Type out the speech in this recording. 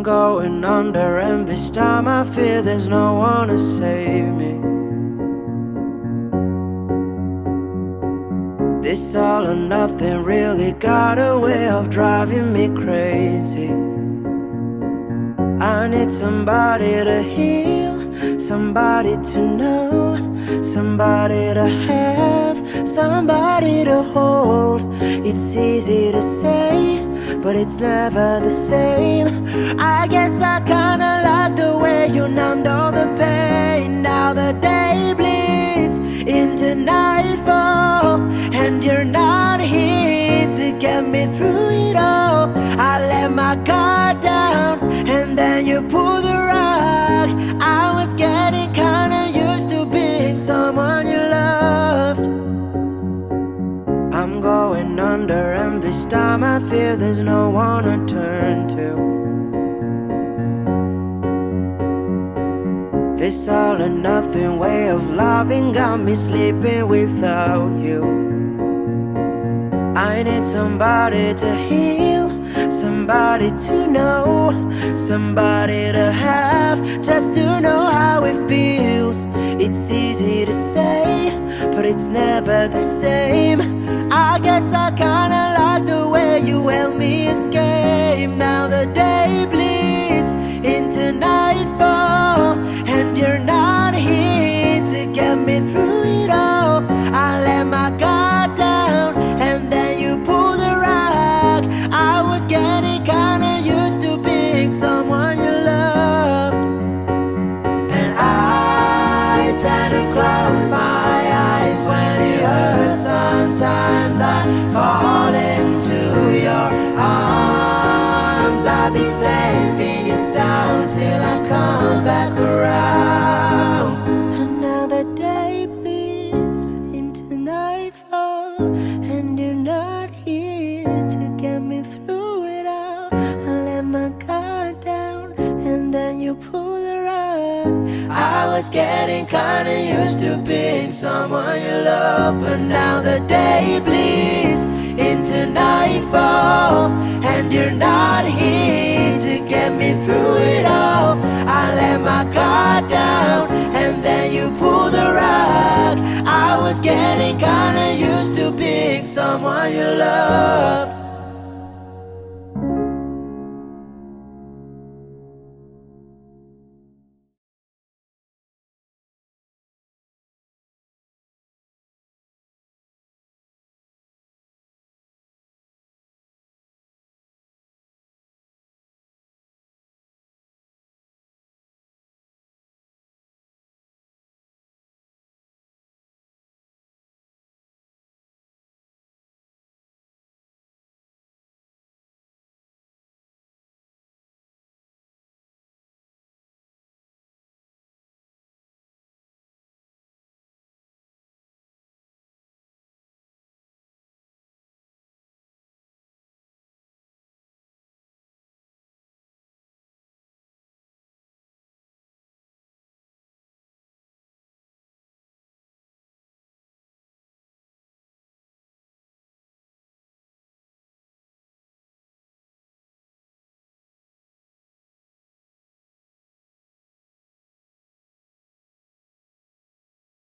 I'm going under, and this time I fear there's no one to save me. This all or nothing really got a way of driving me crazy. I need somebody to heal, somebody to know, somebody to have, somebody to hold. It's easy to say, but it's never the same. I guess I kinda like the way you numbed all the pain. Now the day bleeds into nightfall, and you're not here to get me through it all. I let my guard down, and then you pull the rug. I was getting kinda used to being someone you loved. I'm going under, and this time I fear there's no one to turn to. This all or nothing way of loving got me sleeping without you. I need somebody to heal, somebody to know, somebody to have, just to know how it feels. It's easy to say, but it's never the same. I guess I kinda like the way you help me escape. Now the day bleeds into nightfall, and you're not here to get me through it all. I let my guard down, and then you pull the rug. I was getting kinda used to being someone you loved, and I tend to close my eyes when it hurts. Sometimes I fall into your arms. I'll be safe in your sound till I come back around. And now the day bleeds into nightfall, and you're not here to get me through it all. I let my guard down, and then you pull the rug. I was getting kinda used to being someone you love, but now the day bleeds into nightfall, and you're not here to get me through it all. I let my guard down, and then you pull the rug. I was getting kinda used to being someone you love.